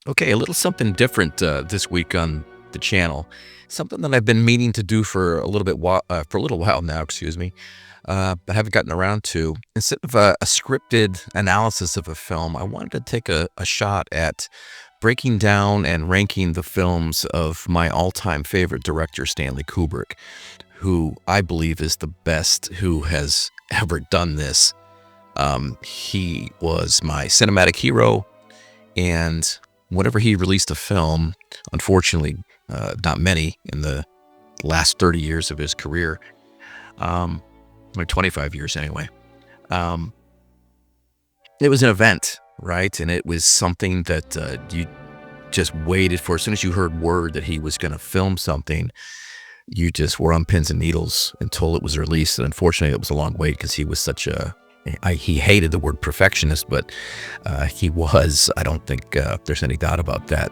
Okay, a little something different this week on the channel. Something that I've been meaning to do for for a little while now. Excuse me, but haven't gotten around to. Instead of a scripted analysis of a film, I wanted to take a shot at breaking down and ranking the films of my all-time favorite director, Stanley Kubrick, who I believe is the best who has ever done this. He was my cinematic hero, and whenever he released a film, unfortunately, not many in the last 30 years of his career, um, or 25 years anyway, um, it was an event, right? And it was something that you just waited for. As soon as you heard word that he was going to film something, you just were on pins and needles until it was released. And unfortunately, it was a long wait because he was such he hated the word perfectionist, but he was. I don't think there's any doubt about that,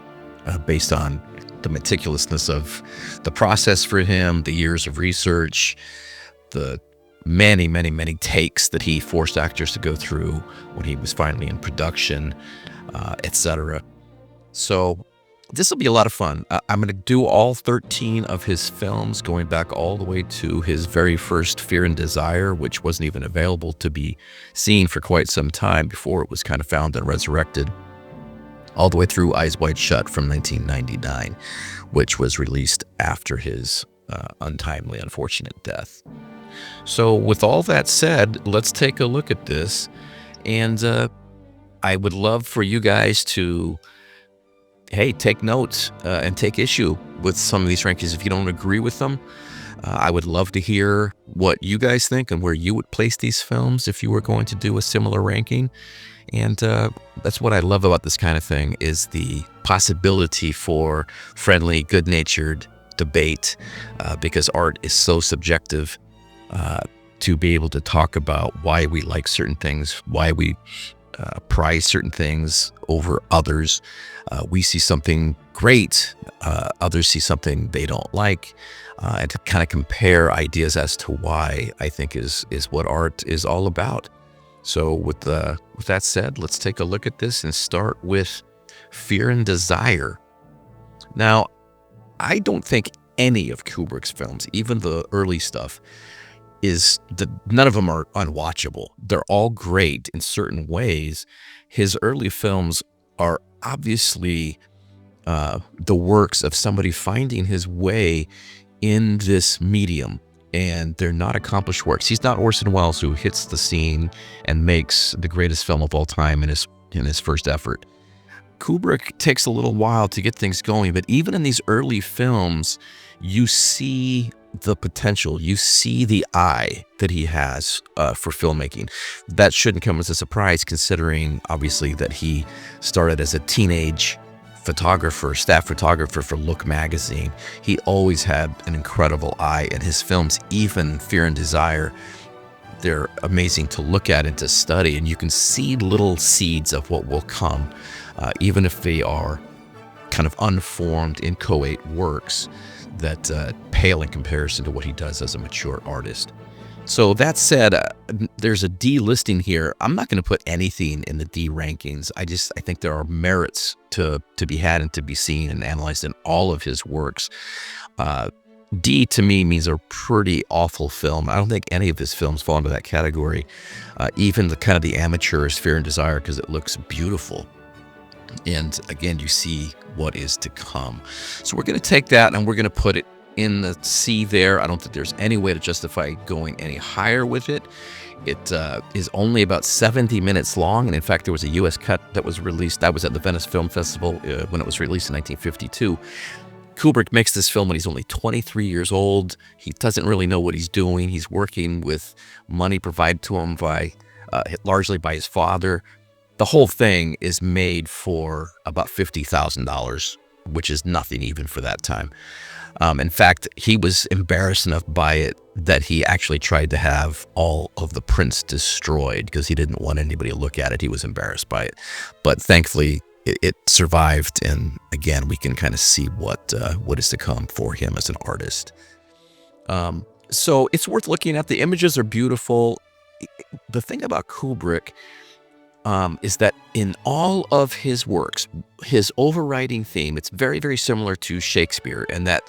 based on the meticulousness of the process for him, the years of research, the many, many, many takes that he forced actors to go through when he was finally in production, etc. So this will be a lot of fun. I'm going to do all 13 of his films, going back all the way to his very first Fear and Desire, which wasn't even available to be seen for quite some time before it was kind of found and resurrected, all the way through Eyes Wide Shut from 1999, which was released after his untimely, unfortunate death. So with all that said, let's take a look at this. And I would love for you guys to take notes and take issue with some of these rankings if you don't agree with them. I would love to hear what you guys think and where you would place these films if you were going to do a similar ranking. And that's what I love about this kind of thing, is the possibility for friendly, good-natured debate, because art is so subjective. To be able to talk about why we like certain things, why we prize certain things over others. We see something great, others see something they don't like, and to kind of compare ideas as to why, I think is what art is all about. So with that said, let's take a look at this and start with Fear and Desire. Now, I don't think any of Kubrick's films, even the early stuff, none of them are unwatchable. They're all great in certain ways. His early films are obviously the works of somebody finding his way in this medium, and they're not accomplished works. He's not Orson Welles, who hits the scene and makes the greatest film of all time in his first effort. Kubrick takes a little while to get things going, but even in these early films, you see the potential, you see the eye that he has for filmmaking. That shouldn't come as a surprise, considering obviously that he started as a teenage photographer, staff photographer for Look magazine. He always had an incredible eye, and his films, even Fear and Desire, they're amazing to look at and to study, and you can see little seeds of what will come, even if they are kind of unformed, inchoate works that pale in comparison to what he does as a mature artist. So that said, there's a D listing here. I'm not going to put anything in the D rankings. I think there are merits to be had and to be seen and analyzed in all of his works. D to me means a pretty awful film. I don't think any of his films fall into that category. Even the amateurish Fear and Desire, because it looks beautiful. And again, you see what is to come. So we're going to take that and we're going to put it in the C there. I don't think there's any way to justify going any higher with it. It is only about 70 minutes long. And in fact, there was a U.S. cut that was released. That was at the Venice Film Festival when it was released in 1952. Kubrick makes this film when he's only 23 years old. He doesn't really know what he's doing. He's working with money provided to him largely by his father. The whole thing is made for about $50,000, which is nothing even for that time. In fact, he was embarrassed enough by it that he actually tried to have all of the prints destroyed because he didn't want anybody to look at it. He was embarrassed by it. But thankfully, it survived, and again, we can kind of see what is to come for him as an artist. So it's worth looking at. The images are beautiful. The thing about Kubrick is that in all of his works, his overriding theme, it's very, very similar to Shakespeare, and that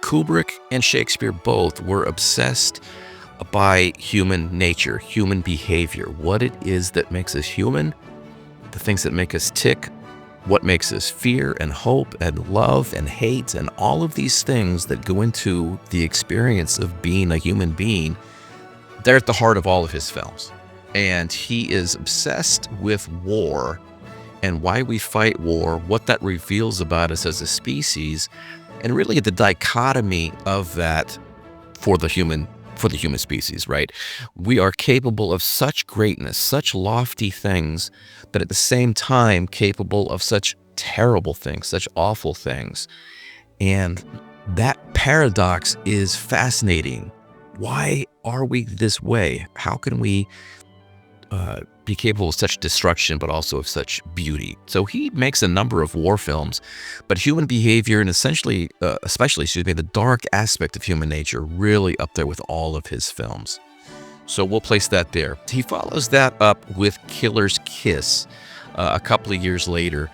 Kubrick and Shakespeare both were obsessed by human nature, human behavior, what it is that makes us human, the things that make us tick, what makes us fear and hope and love and hate, and all of these things that go into the experience of being a human being. They're at the heart of all of his films. And he is obsessed with war and why we fight war, what that reveals about us as a species, and really the dichotomy of that for the human species, right? We are capable of such greatness, such lofty things, but at the same time capable of such terrible things, such awful things. And that paradox is fascinating. Why are we this way? How can we be capable of such destruction, but also of such beauty? So he makes a number of war films, but human behavior and especially, the dark aspect of human nature really up there with all of his films. So we'll place that there. He follows that up with Killer's Kiss a couple of years later.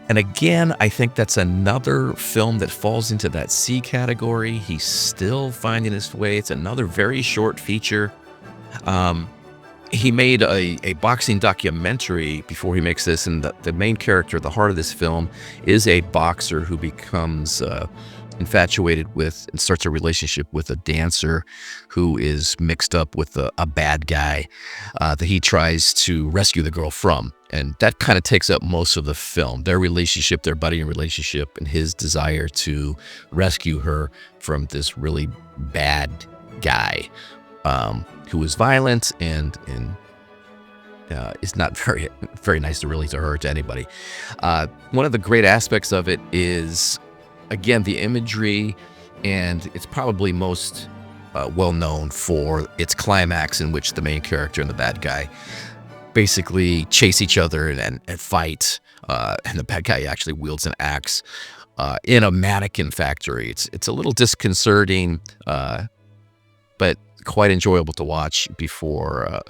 And again, I think that's another film that falls into that C category. He's still finding his way. It's another very short feature. He made a boxing documentary before he makes this, and the main character, the heart of this film, is a boxer who becomes infatuated with and starts a relationship with a dancer who is mixed up with a bad guy that he tries to rescue the girl from. And that kind of takes up most of the film, their relationship, their budding relationship, and his desire to rescue her from this really bad guy who is violent and is not very, very nice to her, to anybody. One of the great aspects of it is, again, the imagery, and it's probably most well known for its climax in which the main character and the bad guy basically chase each other and fight, and the bad guy actually wields an axe in a mannequin factory. It's a little disconcerting, but quite enjoyable to watch before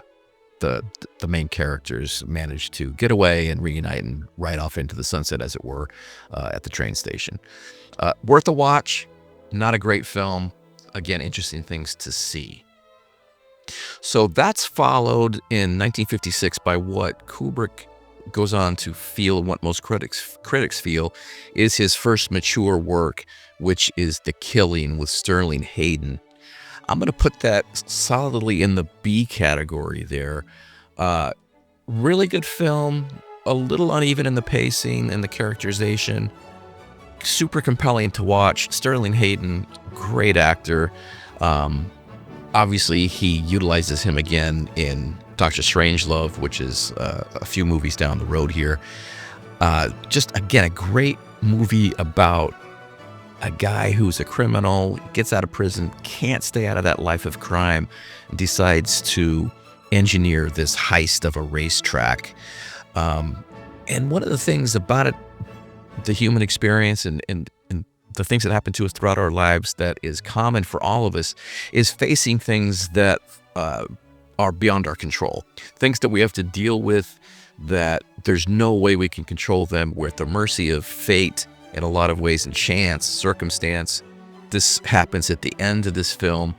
the main characters manage to get away and reunite and ride off into the sunset, as it were, at the train station. Worth a watch, not a great film. Again, interesting things to see. So that's followed in 1956 by what Kubrick goes on to feel, and what most critics feel is his first mature work, which is The Killing with Sterling Hayden. I'm going to put that solidly in the B category there. Really good film, a little uneven in the pacing and the characterization. Super compelling to watch. Sterling Hayden, great actor. Obviously, he utilizes him again in Dr. Strangelove, which is a few movies down the road here. Just, again, a great movie about a guy who's a criminal, gets out of prison, can't stay out of that life of crime, and decides to engineer this heist of a racetrack. And one of the things about it, the human experience and the things that happen to us throughout our lives that is common for all of us, is facing things that are beyond our control. Things that we have to deal with that there's no way we can control them. We're at the mercy of fate in a lot of ways, and chance, circumstance. This happens at the end of this film.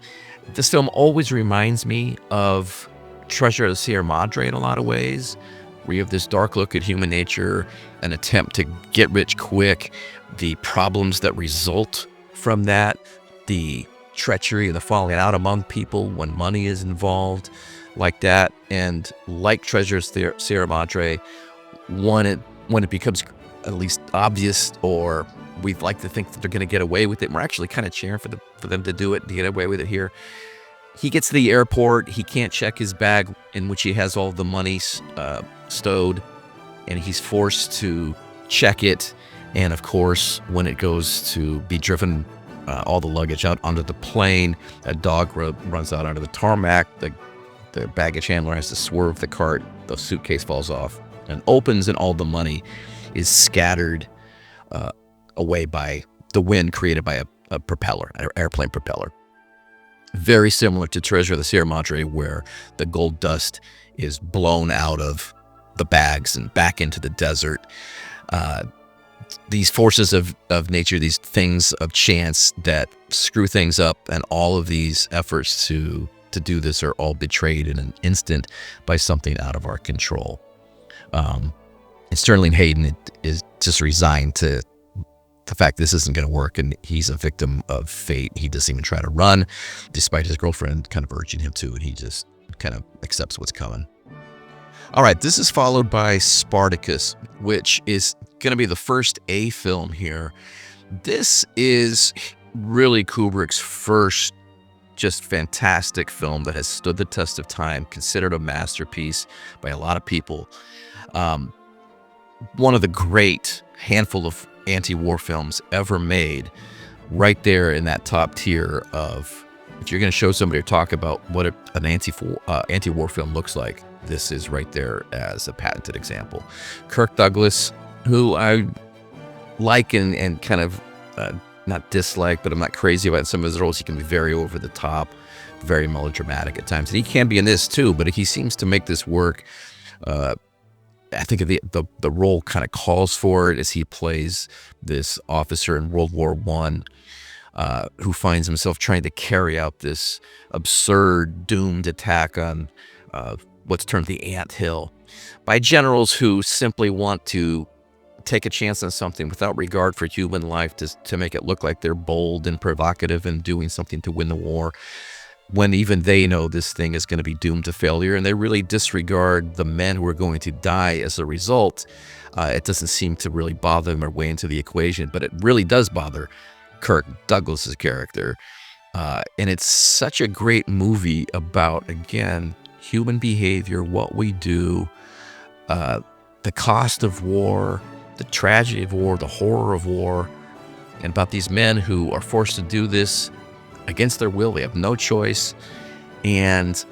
This film always reminds me of Treasure of the Sierra Madre in a lot of ways, where you have this dark look at human nature, an attempt to get rich quick, the problems that result from that, the treachery and the falling out among people when money is involved, like that. And like Treasure of the Sierra Madre, when it becomes at least obvious, or we'd like to think that they're going to get away with it, and we're actually kind of cheering for them to do it, to get away with it here. He gets to the airport, he can't check his bag in which he has all the money stowed, and he's forced to check it. And of course, when it goes to be driven, all the luggage out onto the plane, a dog runs out onto the tarmac, the baggage handler has to swerve the cart, the suitcase falls off and opens, and all the money is scattered away by the wind created by a propeller, an airplane propeller. Very similar to Treasure of the Sierra Madre, where the gold dust is blown out of the bags and back into the desert. These forces of nature, these things of chance that screw things up, and all of these efforts to do this are all betrayed in an instant by something out of our control. And Sterling Hayden is just resigned to the fact this isn't going to work, and he's a victim of fate. He doesn't even try to run, despite his girlfriend kind of urging him to, and he just kind of accepts what's coming. All right, this is followed by Spartacus, which is going to be the first A film here. This is really Kubrick's first just fantastic film that has stood the test of time, considered a masterpiece by a lot of people. One of the great handful of anti-war films ever made, right there in that top tier of, if you're going to show somebody or talk about what an anti-war film looks like, this is right there as a patented example. Kirk Douglas, who I like and kind of not dislike, but I'm not crazy about some of his roles. He can be very over the top, very melodramatic at times, and he can be in this too, but he seems to make this work. I think the role kind of calls for it, as he plays this officer in World War I who finds himself trying to carry out this absurd, doomed attack on what's termed the Ant Hill by generals who simply want to take a chance on something without regard for human life, to make it look like they're bold and provocative and doing something to win the war, when even they know this thing is going to be doomed to failure, and they really disregard the men who are going to die as a result. It doesn't seem to really bother them or weigh into the equation, but it really does bother Kirk Douglas's character. And it's such a great movie about, again, human behavior, what we do, the cost of war, the tragedy of war, the horror of war, and about these men who are forced to do this against their will. They have no choice. And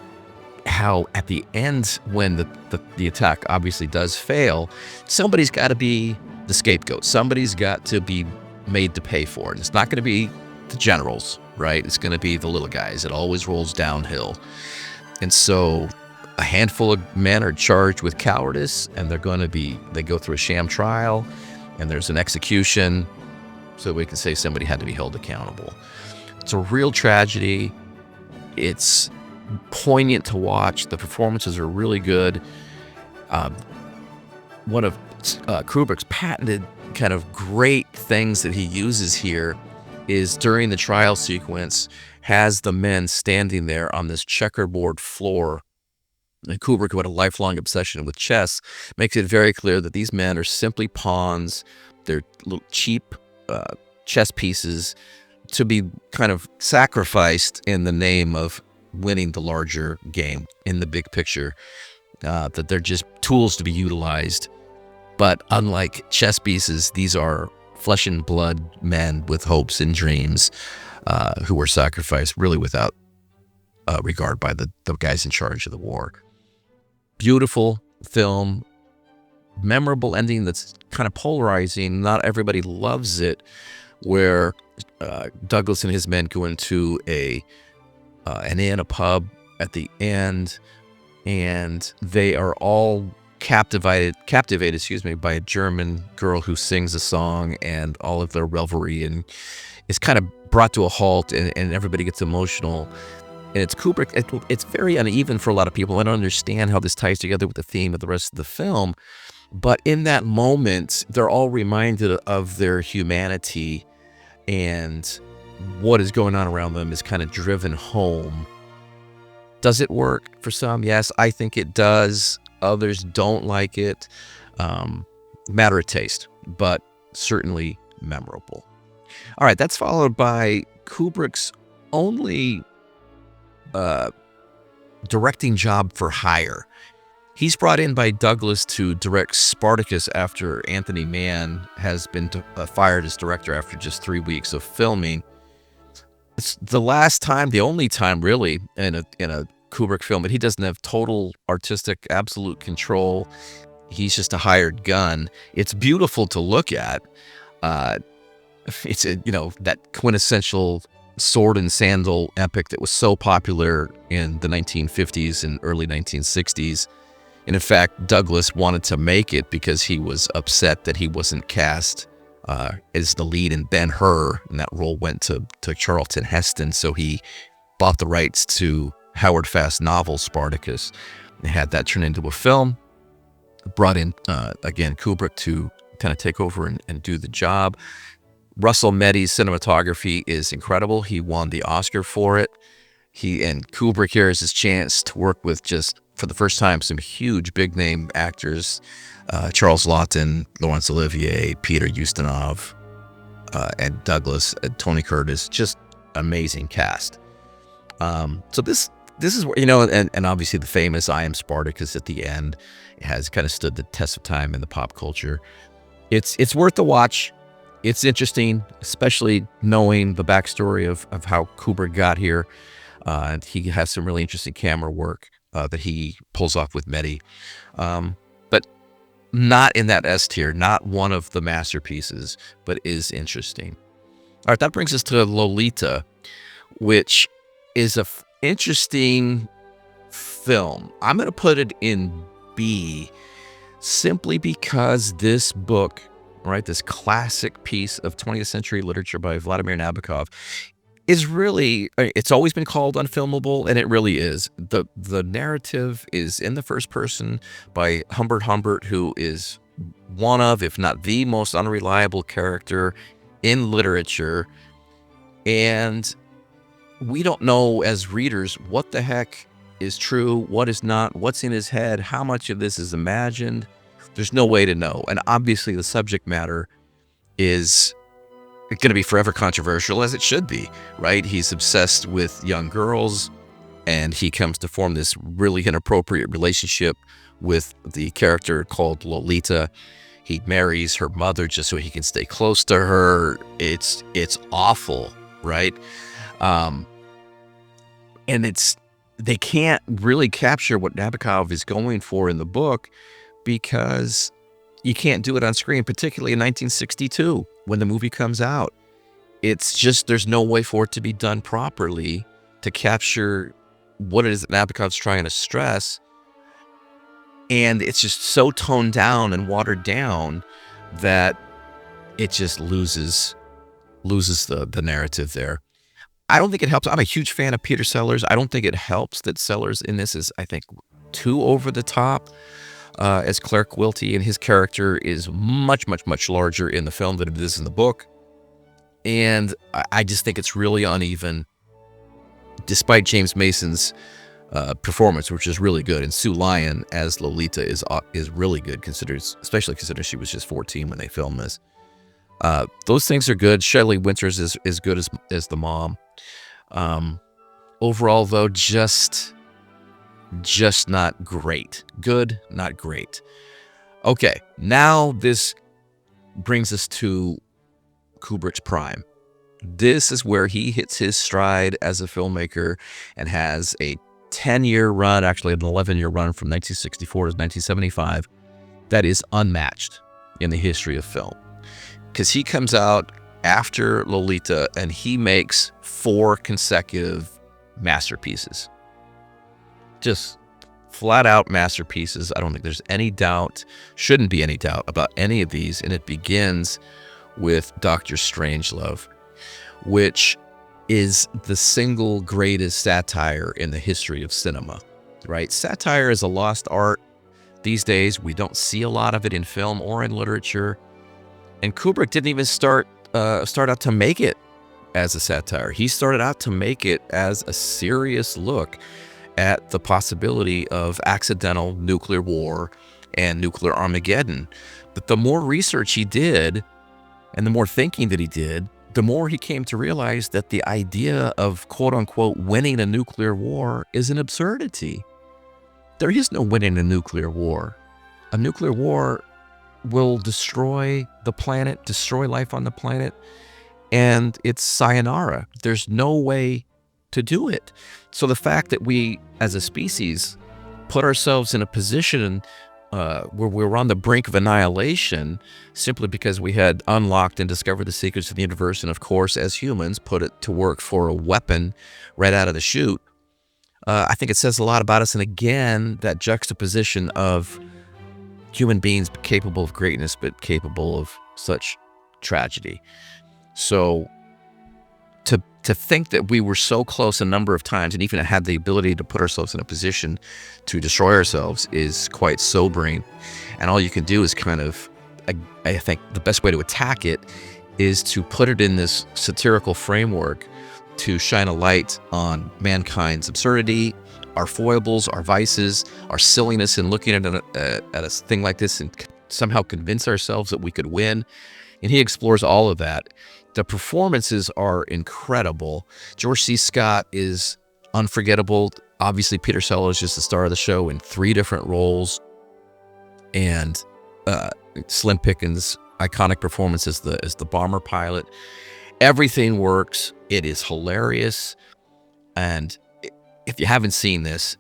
how at the end, when the attack obviously does fail, somebody's got to be the scapegoat. Somebody's got to be made to pay for it. It's not going to be the generals, right? It's going to be the little guys. It always rolls downhill. And so a handful of men are charged with cowardice, and they go through a sham trial, and there's an execution, so we can say somebody had to be held accountable. It's a real tragedy. It's poignant to watch. The performances are really good. One of Kubrick's patented kind of great things that he uses here is, during the trial sequence, has the men standing there on this checkerboard floor. And Kubrick, who had a lifelong obsession with chess, makes it very clear that these men are simply pawns. They're little cheap chess pieces to be kind of sacrificed in the name of winning the larger game in the big picture, that they're just tools to be utilized. But unlike chess pieces, these are flesh and blood men with hopes and dreams, who were sacrificed really without regard by the guys in charge of the war. Beautiful film, memorable ending that's kind of polarizing. Not everybody loves it, where Douglas and his men go into an inn, a pub at the end, and they are all captivated, by a German girl who sings a song, and all of their revelry and is kind of brought to a halt, and everybody gets emotional. And it's Kubrick. It's very uneven for a lot of people. I don't understand how this ties together with the theme of the rest of the film, but in that moment, they're all reminded of their humanity, and what is going on around them is kind of driven home. Does it work for some? Yes, I think it does. Others don't like it. Matter of taste, but certainly memorable. All right, that's followed by Kubrick's only directing job for hire. He's brought in by Douglas to direct Spartacus after Anthony Mann has been fired as director after just 3 weeks of filming. It's the only time really in a Kubrick film that he doesn't have total artistic absolute control. He's just a hired gun. It's beautiful to look at. It's that quintessential sword and sandal epic that was so popular in the 1950s and early 1960s. And in fact, Douglas wanted to make it because he was upset that he wasn't cast as the lead in Ben-Hur, and that role went to Charlton Heston. So he bought the rights to Howard Fast's novel Spartacus and had that turned into a film. Brought in, again, Kubrick to kind of take over and do the job. Russell Meddy's cinematography is incredible. He won the Oscar for it. And Kubrick here has his chance to work with just, for the first time, some huge big-name actors. Charles Laughton, Laurence Olivier, Peter Ustinov, and Douglas, Tony Curtis. Just amazing cast. So this is where, and obviously the famous I Am Spartacus at the end has kind of stood the test of time in the pop culture. It's worth the watch. It's interesting, especially knowing the backstory of how Kubrick got here. And he has some really interesting camera work that he pulls off with Meddy. But not in that S tier, not one of the masterpieces, but is interesting. All right, that brings us to Lolita, which is a interesting film. I'm going to put it in B simply because this book, right, this classic piece of 20th century literature by Vladimir Nabokov, is really, it's always been called unfilmable, and it really is. The narrative is in the first person by Humbert Humbert, who is one of, if not the most unreliable character in literature. And we don't know as readers what the heck is true, what is not, what's in his head, how much of this is imagined. There's no way to know. And obviously the subject matter is going to be forever controversial, as it should be, right? He's obsessed with young girls, and he comes to form this really inappropriate relationship with the character called Lolita. He marries her mother just so he can stay close to her. It's awful, right? And they can't really capture what Nabokov is going for in the book because you can't do it on screen, particularly in 1962 when the movie comes out. It's just, there's no way for it to be done properly to capture what it is that Nabokov's trying to stress. And it's just so toned down and watered down that it just loses the narrative there. I don't think it helps. I'm a huge fan of Peter Sellers. I don't think it helps that Sellers in this is, I think, too over the top as Claire Quilty, and his character is much, much, much larger in the film than it is in the book. And I just think it's really uneven, despite James Mason's performance, which is really good. And Sue Lyon as Lolita is really good, especially considering she was just 14 when they filmed this. Those things are good. Shelley Winters is good as the mom. Overall, though, just not great. Good, not great. Okay, now this brings us to Kubrick's prime. This is where he hits his stride as a filmmaker and has a 10-year run, actually an 11-year run from 1964 to 1975, that is unmatched in the history of film. Because he comes out after Lolita and he makes 4 consecutive masterpieces. Just flat out masterpieces. I don't think there's any doubt, shouldn't be any doubt about any of these. And it begins with Dr. Strangelove, which is the single greatest satire in the history of cinema, right? Satire is a lost art these days. We don't see a lot of it in film or in literature. And Kubrick didn't even start out to make it as a satire. He started out to make it as a serious look at the possibility of accidental nuclear war and nuclear Armageddon. But the more research he did and the more thinking that he did, the more he came to realize that the idea of quote-unquote winning a nuclear war is an absurdity. There is no winning a nuclear war. A nuclear war will destroy the planet, destroy life on the planet, and it's sayonara. There's no way to do it. So the fact that we, as a species, put ourselves in a position where we're on the brink of annihilation simply because we had unlocked and discovered the secrets of the universe, and of course, as humans, put it to work for a weapon right out of the chute, I think it says a lot about us. And again, that juxtaposition of human beings capable of greatness, but capable of such tragedy. So to think that we were so close a number of times and even had the ability to put ourselves in a position to destroy ourselves is quite sobering. And all you can do is kind of, I think the best way to attack it is to put it in this satirical framework to shine a light on mankind's absurdity, our foibles, our vices, our silliness in looking at a thing like this and somehow convince ourselves that we could win. And he explores all of that. The performances are incredible. George C. Scott is unforgettable. Obviously, Peter Sellers is just the star of the show in 3 different roles. And Slim Pickens' iconic performance as the bomber pilot. Everything works. It is hilarious. And if you haven't seen this,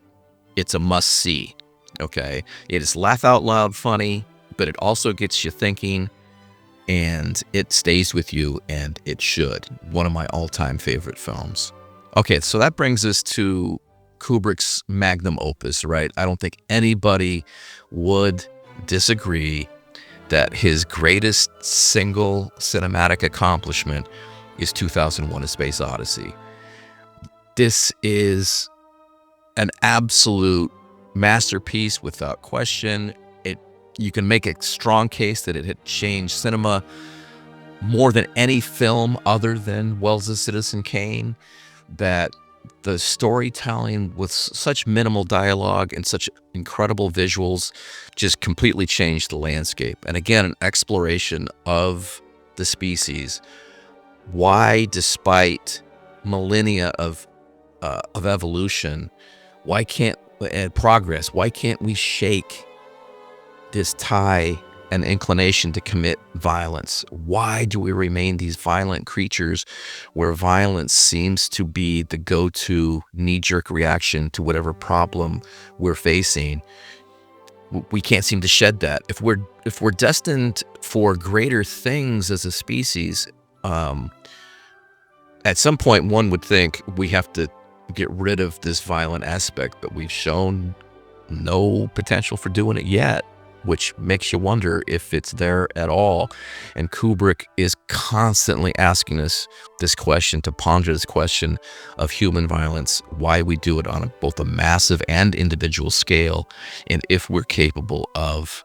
it's a must-see, okay? It is laugh-out-loud funny, but it also gets you thinking, and it stays with you, and it should. One of my all-time favorite films. Okay, so that brings us to Kubrick's magnum opus, right? I don't think anybody would disagree that his greatest single cinematic accomplishment is 2001: A Space Odyssey. This is an absolute masterpiece without question. You can make a strong case that it had changed cinema more than any film other than Welles' Citizen Kane, that the storytelling with such minimal dialogue and such incredible visuals just completely changed the landscape. And again, an exploration of the species. Why, despite millennia of evolution, and progress, why can't we shake this tie and inclination to commit violence? Why do we remain these violent creatures where violence seems to be the go-to knee-jerk reaction to whatever problem we're facing? We can't seem to shed that. If we're destined for greater things as a species, at some point one would think we have to get rid of this violent aspect, but we've shown no potential for doing it yet, which makes you wonder if it's there at all. And Kubrick is constantly asking us this question, to ponder this question of human violence, why we do it on both a massive and individual scale, and if we're capable of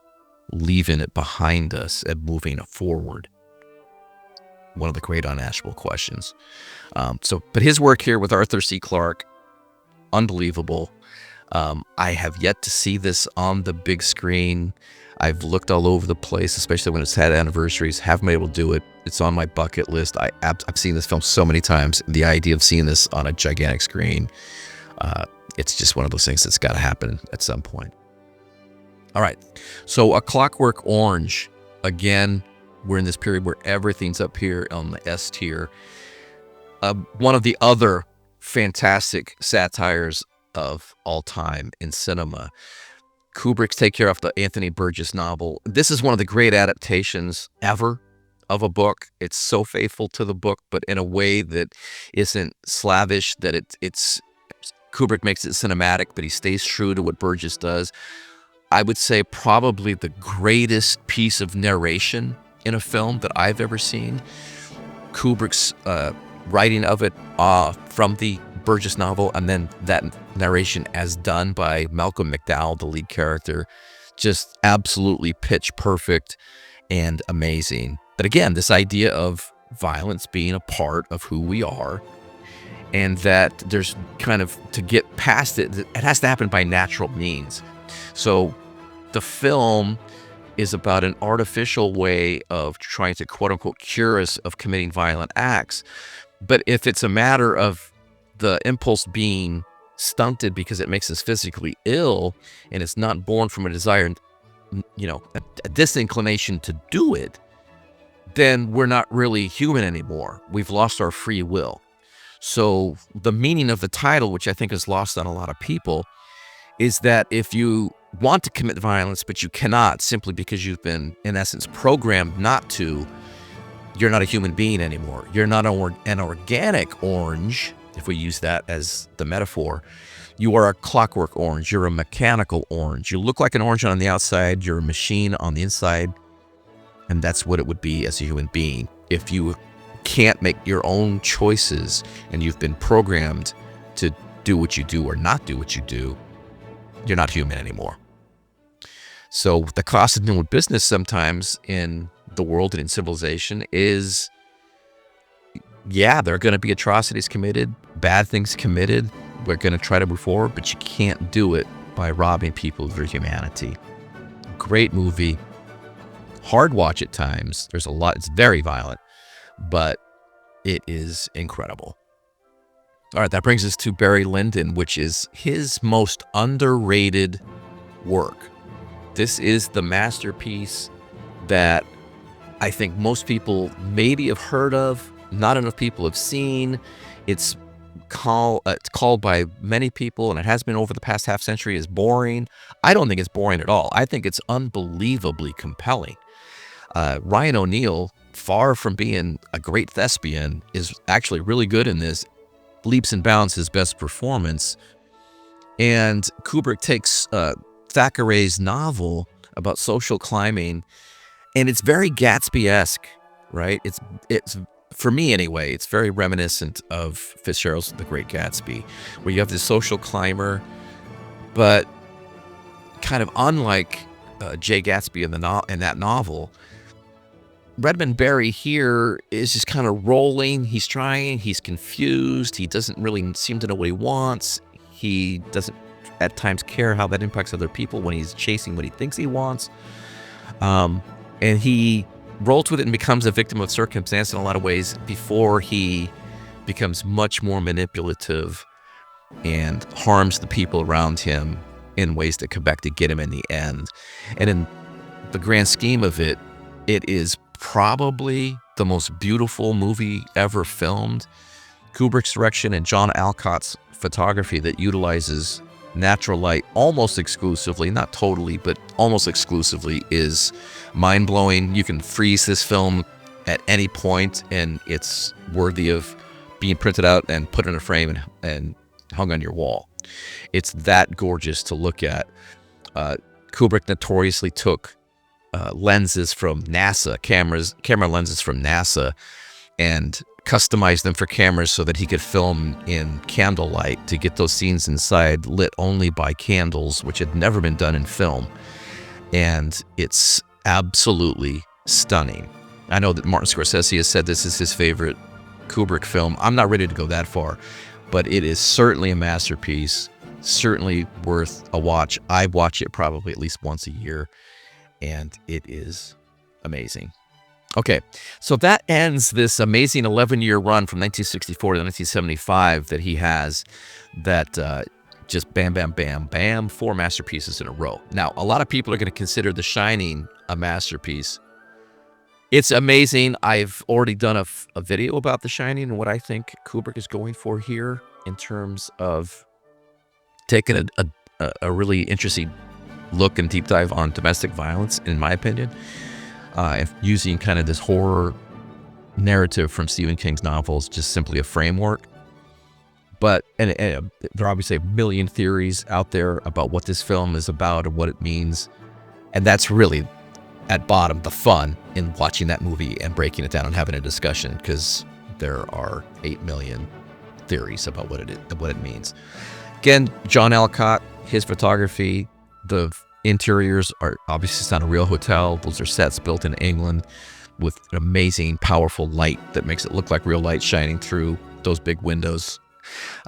leaving it behind us and moving it forward. One of the great unanswerable questions. But his work here with Arthur C. Clarke, unbelievable. I have yet to see this on the big screen. I've looked all over the place, especially when it's had anniversaries. Haven't been able to do it. It's on my bucket list. I've seen this film so many times. The idea of seeing this on a gigantic screen, it's just one of those things that's got to happen at some point. All right, so A Clockwork Orange. Again, we're in this period where everything's up here on the S tier. One of the other fantastic satires of all time in cinema. Kubrick's take care of the Anthony Burgess novel. This is one of the great adaptations ever of a book. It's so faithful to the book, but in a way that isn't slavish, that it's Kubrick makes it cinematic, but he stays true to what Burgess does. I would say probably the greatest piece of narration in a film that I've ever seen. Kubrick's writing of it from the Burgess novel, and then that narration as done by Malcolm McDowell, the lead character, just absolutely pitch perfect and amazing. But again, this idea of violence being a part of who we are, and that there's kind of, to get past it, it has to happen by natural means. So the film is about an artificial way of trying to quote-unquote cure us of committing violent acts. But if it's a matter of the impulse being stunted because it makes us physically ill, and it's not born from a desire, a disinclination to do it, then we're not really human anymore. We've lost our free will. So the meaning of the title, which I think is lost on a lot of people, is that if you want to commit violence, but you cannot simply because you've been, in essence, programmed not to, you're not a human being anymore. You're not an organic orange if we use that as the metaphor. You are a clockwork orange. You're a mechanical orange. You look like an orange on the outside. You're a machine on the inside. And that's what it would be as a human being. If you can't make your own choices and you've been programmed to do what you do or not do what you do, you're not human anymore. So the cost of doing business sometimes in the world and in civilization is, yeah, there are going to be atrocities committed, bad things committed. We're going to try to move forward, but you can't do it by robbing people of their humanity. Great movie. Hard watch at times. There's a lot. It's very violent, but it is incredible. All right, that brings us to Barry Lyndon, which is his most underrated work. This is the masterpiece that I think most people maybe have heard of, not enough people have seen. It's called by many people, and it has been over the past half century, as boring. I don't think it's boring at all. I think it's unbelievably compelling. Ryan O'Neal, far from being a great thespian, is actually really good in this. Leaps and bounds his best performance. And Kubrick takes Thackeray's novel about social climbing, and it's very Gatsby-esque, right? It's for me anyway, it's very reminiscent of Fitzgerald's The Great Gatsby, where you have this social climber, but kind of unlike Jay Gatsby in that novel, Redmond Barry here is just kind of rolling. He's trying. He's confused. He doesn't really seem to know what he wants. He doesn't at times care how that impacts other people when he's chasing what he thinks he wants. And he rolls with it and becomes a victim of circumstance in a lot of ways before he becomes much more manipulative and harms the people around him in ways that come back to get him in the end. And in the grand scheme of it, it is probably the most beautiful movie ever filmed. Kubrick's direction and John Alcott's photography that utilizes natural light almost exclusively, not totally, but almost exclusively, is mind-blowing. You can freeze this film at any point and it's worthy of being printed out and put in a frame and hung on your wall. It's that gorgeous to look at. Kubrick notoriously took lenses from NASA, camera lenses from NASA, and customized them for cameras so that he could film in candlelight to get those scenes inside lit only by candles, which had never been done in film. And it's absolutely stunning. I know that Martin Scorsese has said this is his favorite Kubrick film. I'm not ready to go that far, but it is certainly a masterpiece, certainly worth a watch. I watch it probably at least once a year, and it is amazing. Okay, so that ends this amazing 11-year run from 1964 to 1975 that he has, that just bam, bam, bam, bam, 4 masterpieces in a row. Now, a lot of people are going to consider The Shining a masterpiece. It's amazing. I've already done a video about The Shining and what I think Kubrick is going for here in terms of taking a really interesting look and deep dive on domestic violence, in my opinion. Using kind of this horror narrative from Stephen King's novels, just simply a framework. But and there are obviously a million theories out there about what this film is about and what it means. And that's really, at bottom, the fun in watching that movie and breaking it down and having a discussion, because there are 8 million theories about what it means. Again, John Alcott, his photography, the interiors are obviously, it's not a real hotel. Those are sets built in England with an amazing, powerful light that makes it look like real light shining through those big windows.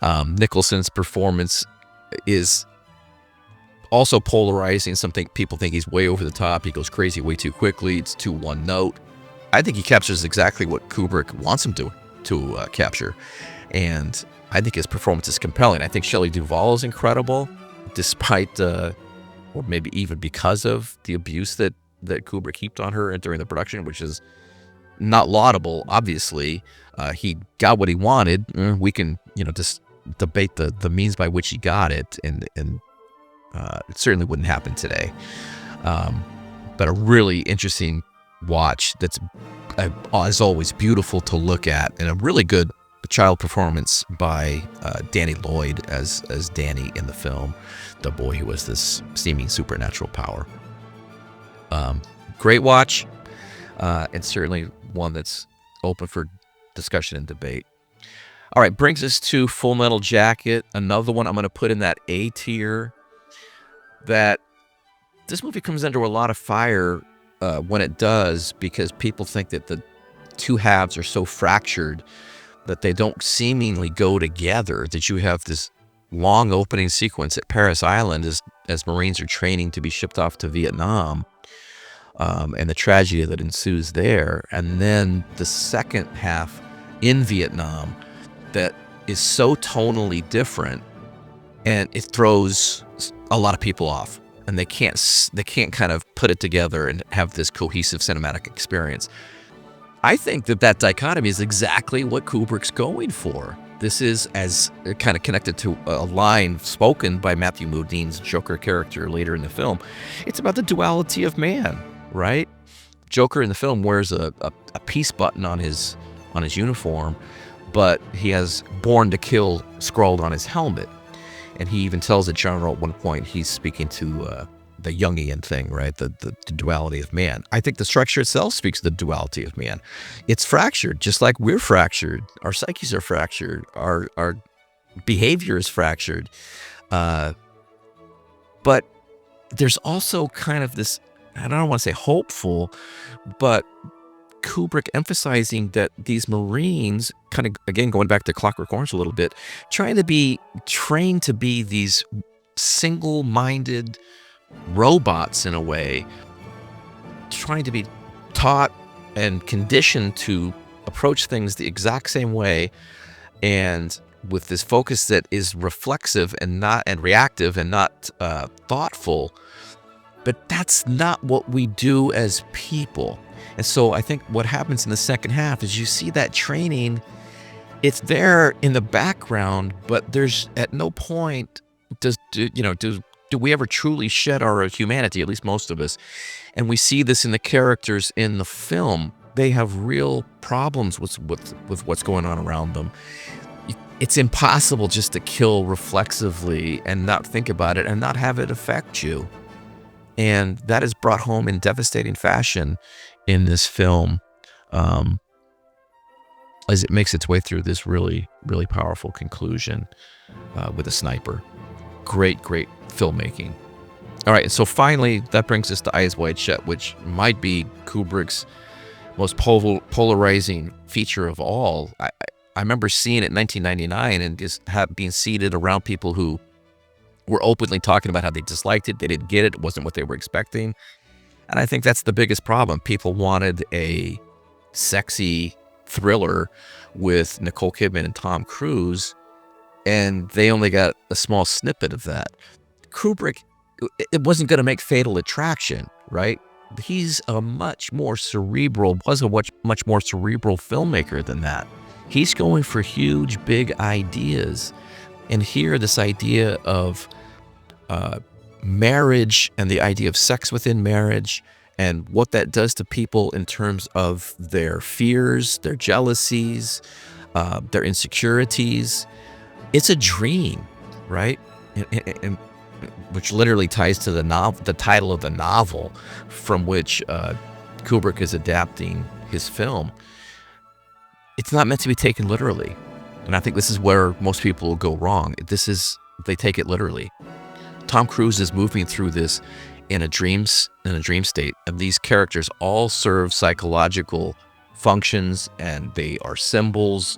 Nicholson's performance is also polarizing. People think he's way over the top. He goes crazy way too quickly. It's too one note. I think he captures exactly what Kubrick wants him to capture. And I think his performance is compelling. I think Shelley Duvall is incredible, despite or maybe even because of the abuse that Kubrick heaped on her during the production, which is not laudable, obviously. He got what he wanted. We can, just debate the means by which he got it, and it certainly wouldn't happen today. But a really interesting watch that's, as always, beautiful to look at, and a really good child performance by Danny Lloyd as Danny in the film, the boy who was this seeming supernatural power. Great watch, and certainly one that's open for discussion and debate. All right, brings us to Full Metal Jacket, another one I'm going to put in that A tier. That this movie comes under a lot of fire when it does, because people think that the two halves are so fractured that they don't seemingly go together, that you have this long opening sequence at Paris Island as Marines are training to be shipped off to Vietnam, and the tragedy that ensues there, and then the second half in Vietnam that is so tonally different, and it throws a lot of people off, and they can't kind of put it together and have this cohesive cinematic experience. I think that dichotomy is exactly what Kubrick's going for. This is as kind of connected to a line spoken by Matthew Modine's Joker character later in the film. It's about the duality of man, right? Joker in the film wears a peace button on his uniform, but he has "Born to Kill" scrawled on his helmet. And he even tells the general at one point, he's speaking to the Jungian thing, right? The duality of man. I think the structure itself speaks to the duality of man. It's fractured, just like we're fractured. Our psyches are fractured. Our behavior is fractured. But there's also kind of this, I don't want to say hopeful, but Kubrick emphasizing that these Marines, kind of, again, going back to Clockwork Orange a little bit, trying to be trained to be these single-minded robots in a way, trying to be taught and conditioned to approach things the exact same way, and with this focus that is reflexive and reactive and not thoughtful. But that's not what we do as people. And so I think what happens in the second half is you see that training, it's there in the background, but there's at no point do we ever truly shed our humanity, at least most of us. And we see this in the characters in the film. They have real problems with what's going on around them. It's impossible just to kill reflexively and not think about it and not have it affect you. And that is brought home in devastating fashion in this film, as it makes its way through this really, really powerful conclusion with a sniper. Great filmmaking. All right, so finally, that brings us to Eyes Wide Shut, which might be Kubrick's most polarizing feature of all. I remember seeing it in 1999 and just being seated around people who were openly talking about how they disliked it, they didn't get it, it wasn't what they were expecting. And I think that's the biggest problem. People wanted a sexy thriller with Nicole Kidman and Tom Cruise, and they only got a small snippet of that. Kubrick, it wasn't going to make Fatal Attraction, right? He's a much more cerebral filmmaker than that. He's going for huge, big ideas. And here, this idea of marriage and the idea of sex within marriage and what that does to people in terms of their fears, their jealousies, their insecurities. It's a dream, right? And which literally ties to the title of the novel from which Kubrick is adapting his film. It's not meant to be taken literally. And I think this is where most people will go wrong. They take it literally. Tom Cruise is moving through this in a dream state, and these characters all serve psychological functions, and they are symbols,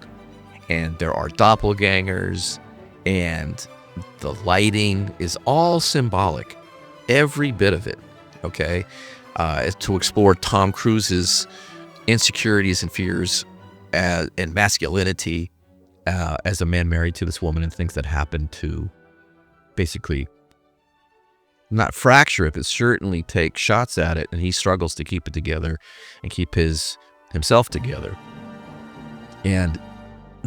and there are doppelgangers, and the lighting is all symbolic, every bit of it, okay? To explore Tom Cruise's insecurities and fears and masculinity as a man married to this woman, and things that happen to basically not fracture it, but certainly take shots at it, and he struggles to keep it together and keep himself together. And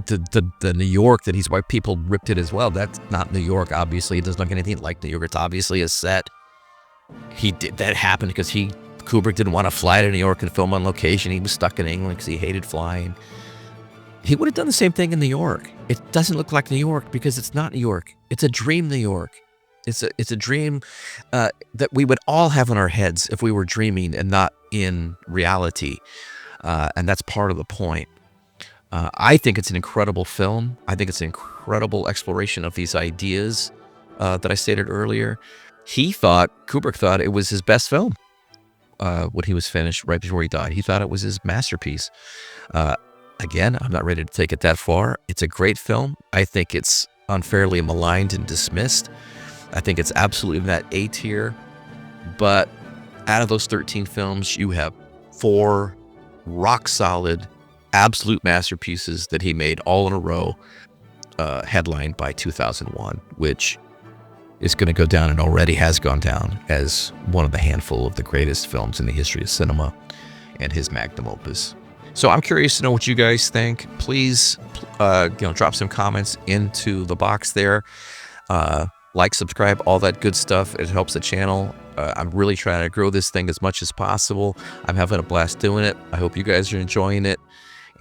the New York that why people ripped it as well, that's not New York, obviously. It doesn't look anything like New York. It's obviously a set. That happened because Kubrick didn't want to fly to New York and film on location. He was stuck in England because he hated flying. he would have done the same thing in New York. It doesn't look like New York because it's not New York. It's a dream New York. It's a dream that we would all have in our heads if we were dreaming and not in reality. And that's part of the point. I think it's an incredible film. I think it's an incredible exploration of these ideas that I stated earlier. Kubrick thought it was his best film when he was finished right before he died. He thought it was his masterpiece. Again, I'm not ready to take it that far. It's a great film. I think it's unfairly maligned and dismissed. I think it's absolutely in that A tier. But out of those 13 films, you have 4 rock-solid, absolute masterpieces that he made all in a row, headlined by 2001, which is going to go down and already has gone down as one of the handful of the greatest films in the history of cinema and his magnum opus. So I'm curious to know what you guys think. Please, drop some comments into the box there. Like, subscribe, all that good stuff. It helps the channel. I'm really trying to grow this thing as much as possible. I'm having a blast doing it. I hope you guys are enjoying it.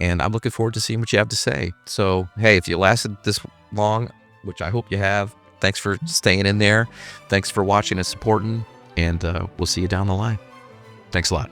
And I'm looking forward to seeing what you have to say. So, hey, if you lasted this long, which I hope you have, thanks for staying in there. Thanks for watching and supporting. And we'll see you down the line. Thanks a lot.